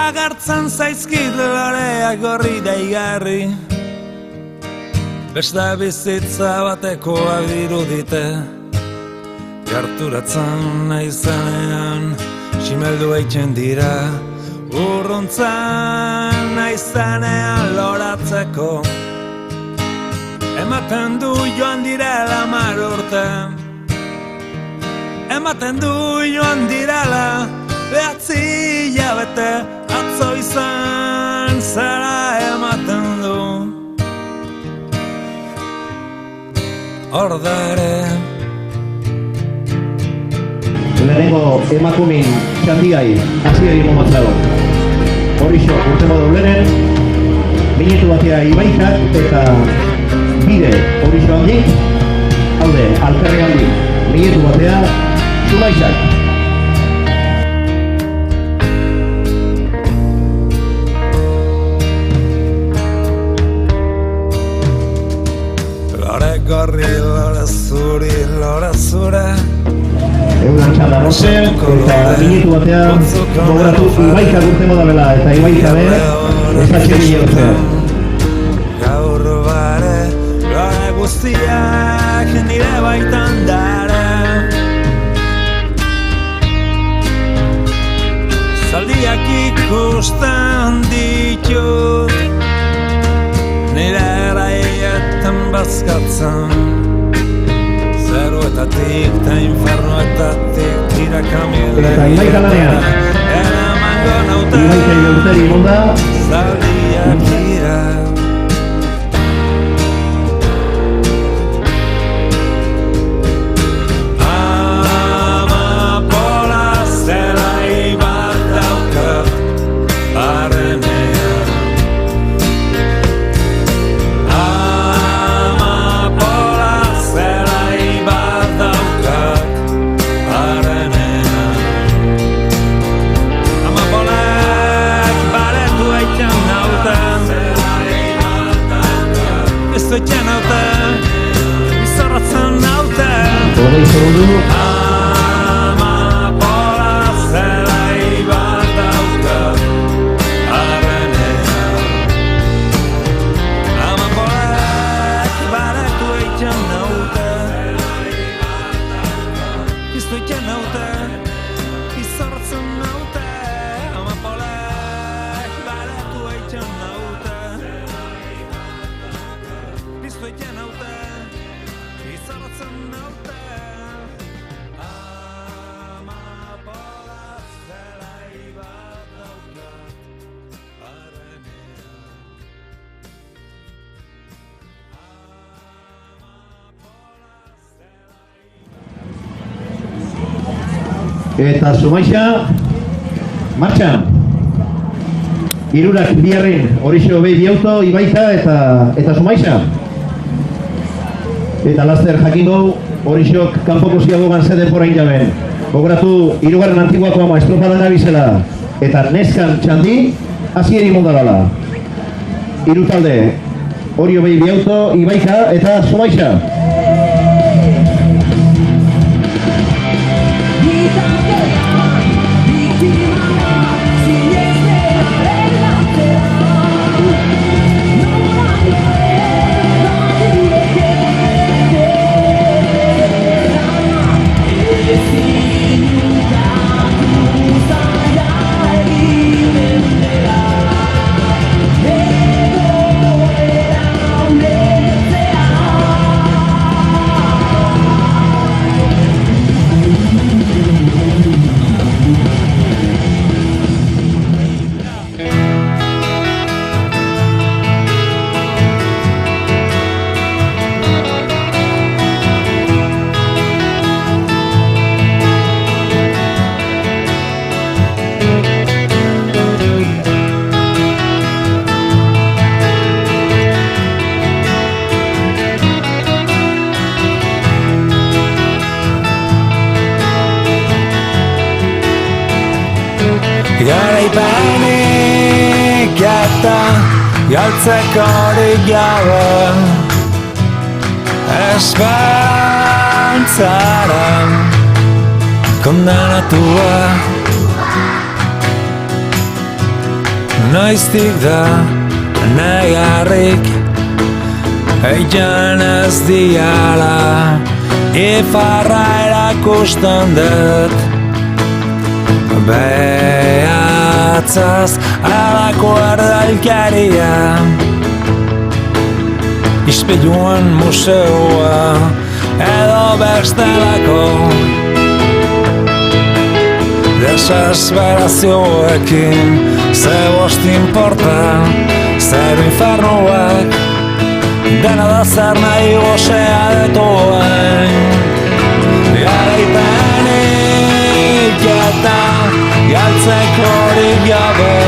agertzen zaizkit loreak gorri daigarri. Beste bizitza batekoak dirudite, gerturatzen naizenean simeldu eitzen dira. Urruntzen naizenean loratzeko, ematen du joan direla 10 urte. Ematen du joan direla 9 hilabete, atzo izan zara ematen du. Hor da ere lehenengo emakumin txandiai hasieri momatzago. Horixo urte modu lehenen, minutu batea Ibaikak eta bide horixo handik, haude, alperri handik, minutu batea Zumaisak. Lore gorri, lore zuri, lore zure, Euran txanda moze, eta minutu batea gogoratu Ibaikak urte modabela, eta Ibaikabe ez atxegi jautzea. gaur bare, lore guztiak nire baitan dara. Zaldiak ikusten ditut, nire eraietan bazkatzen. Zeruetatik eta infernuetatik tirakamilek. Eta Ibaika lanean. Eramango naute. Ibaika jauteri monda. Zaldiak dira. Amapola zelai bat daukat barrenean. Amapola zelai bat daukat barrenean. Amapolak baretu eitzen nauten, ez doitzen nauten, izorratzen nauten. Hogei segundu. Amapola zelai bat daukat barrenean. Amapolak baretu eitzen nauten, ez doitzen nauten, izorratzen nauten. Amapolak baretu eitzen nauten, ez doitzen nauten, izorratzen nauten. Amapola zelai bat daukat barrenean. Eta Zumaixa, martxan. Hirurak biarrin, horixo behi biauto, Ibaika eta Zumaixa. Eta laster jakingo, horixok kanpoko ziagogan zeden porain jaben. Gogoratu, hirugarren antiguako ama estropadan abizela. Eta neskan txandi, hasieri mondalala. Hiru talde, horio behi biauto, Ibaika eta Zumaixa. Garaipenik eta galtzekorik gabe, esperantzara kondenatua. Noiztik da nagarrik eian ez diala ifarra erakusten dut behatzaz alako ardalkaria ispiluan museoa edo bestelako desesperazioekin ze bost importa zer infernuak dena da zer nahi gozea detuen garaipenik eta galtzeko horik gabe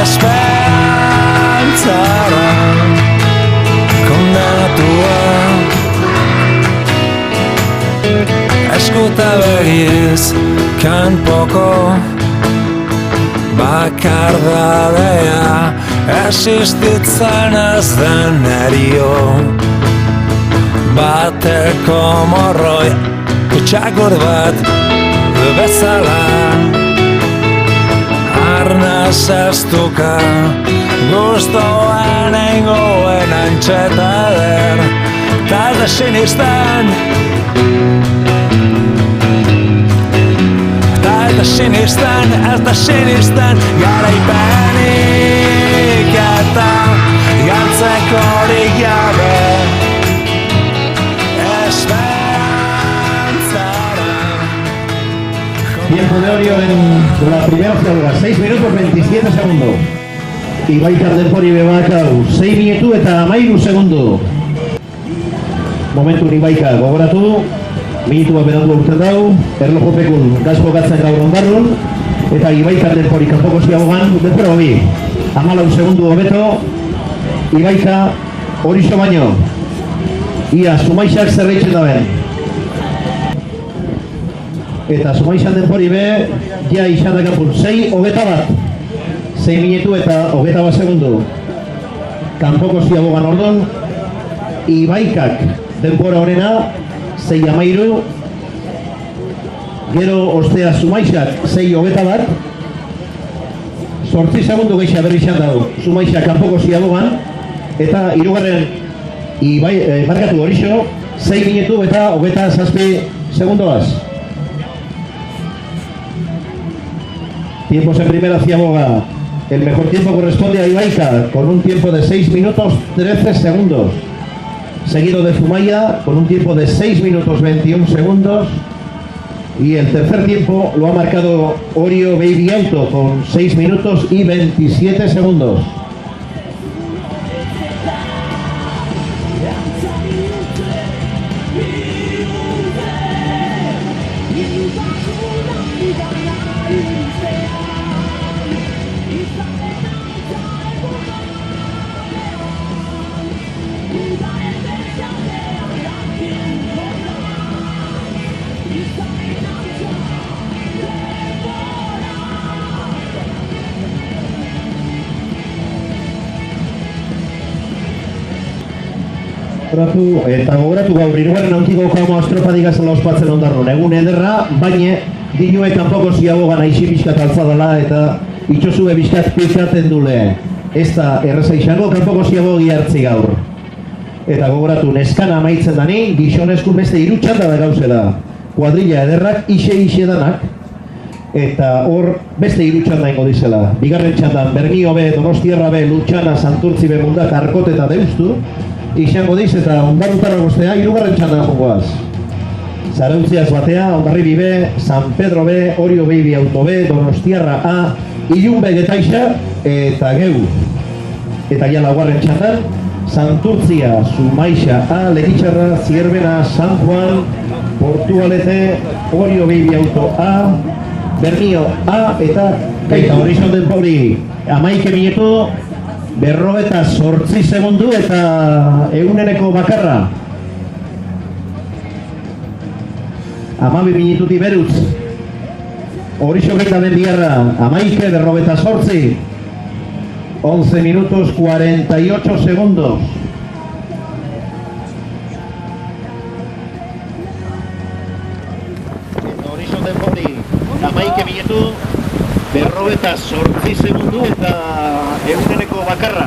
esperantzara kondenatua eskuta begiz kanpoko bakardadea existitzen ez den erio bateko morroi kutsakur bat bezala arnaz eztuka gustoen eingoen antxetader ta ez da sinisten ez da sinisten garaipenik eta galtzeko horik gabe esperantzara. Tiempo de Orio en la primera jugada, 6 minutos 27 segundos. Ibaikar denpori bebakau, 6 minutu eta 13 segundo. Momentu Ibaikar gogoratu, minutu bat berandu urten dau, erlojopekun gazko gatzen gaur ondarrun, eta Ibaikar denpori kanpoko ziagogan, denpora hobi. 14 segundu hobeto, Ibaika horixo baino. Ia, Sumaixak zerreitzen daben. Eta Sumaixan denpori be, ja izan dakapun, 6 hogeta bat. 6 minutu eta hogeta bat segundu. Kanpoko ziagogan ordon, Ibaikak denpora horrena, 6:13, gero ostea Sumaixak 6:21 bat, 8 segundu geixa berri izan dago, Sumaixak kanpoko ziagogan, eta hirugarren markatu horixo, 6 minutu eta 27 segundoaz. Tiempos en primera Ciaboga. El mejor tiempo corresponde a Ibaika, con un tiempo de 6 minutos 13 segundos. Seguido de Zumaya, con un tiempo de 6 minutos 21 segundos. Y el tercer tiempo lo ha marcado Orio Baby Auto, con 6 minutos y 27 segundos. Eta gogoratu gaur, hirugarren autiko kamo astropa digazela ospatzen ondarron. Egun ederra, baina dinue kanpoko ziagogan aixi bizkat altzadala eta itxosue bizkat pikaten dule. Ez da erreza izango kanpoko ziagogi hartzi gaur. Eta gogoratu, neskana amaitzen dani, gizoneskun beste irutxanda da gauzela. Kuadrilla ederrak, ixe danak. Eta hor beste irutxanda ingo dizela. Bigarren txandan, Bermio be, Donostiarra be, Lutxana, Santurtzi be, Mundak, Arkot eta Deustu. Izango diz eta ondarrutarra guztea, hirugarren txandan jongoaz. Zarautziaz batea, Ondarribi be, San Pedro be, Orio Baby Auto be, Donostiarra A, Ilun be getaixa eta geu. Eta ja laugarren txandan, Santurtzia, Sumaixa A, Leritxarra, Zierbena, San Juan, Portugalete, Orio Baby Auto A, Bermio A eta Kaita Horizon den Pauri. 11 minutu, 48 segundu eta eguneneko bakarra. 12 minututi beruz. Horixo geta den bigarra, 11, 48. 11 minutos 48 segundos. Horizon den Pauri. 11 minutu, berrogeta sortzi segundu eta eguneneko bakarra.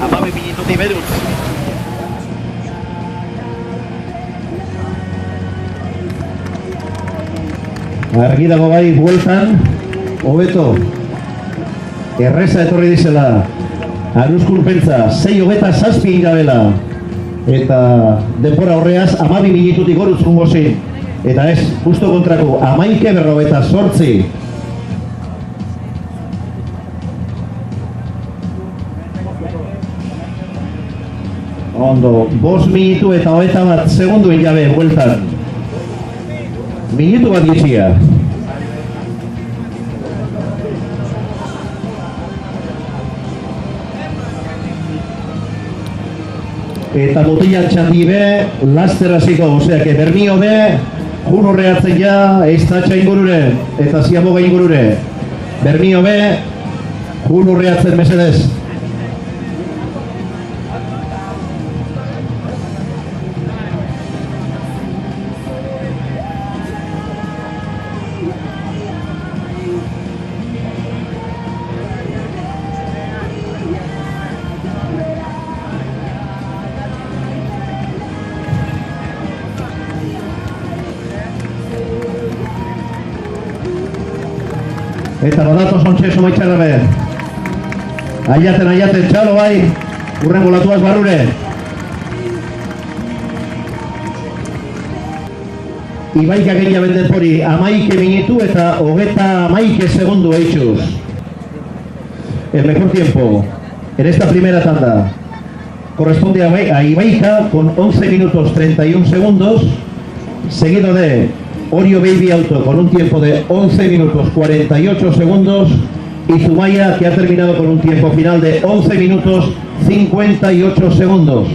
12 minututik bedutz. Argi dago bai bueltan, hobeto, erreza etorri dizela, Aruzkur pentsa, 6:07 ingabela, eta denbora horreaz 12 minututik goruz jungo zen, eta ez, justo kontrako, 11:48. Ondo, 5 minutu eta 21 segundu ingabe, bueltan. Minutu bat gitxia. Eta botilak txandi be, laster hasiko, oseak, Bermio be, jun horreatzen ja, Eistatxa ingurure, eta Ziaboga ingurure. Bermio be, jun horreatzen mesedez. Eta badatoz ontxe somaitxarra be. Aiaten, txalo bai, urren bolatuaz barrure. Ibaika gehiago bendepori, 11 minutu eta 11 segundu eitxuz. El mejor tiempo en esta primera tanda corresponde a Ibaika con 11 minutos 31 segundos, seguido de Orio Baby Auto con un tiempo de 11 minutos 48 segundos y Zumaya, que ha terminado con un tiempo final de 11 minutos 58 segundos.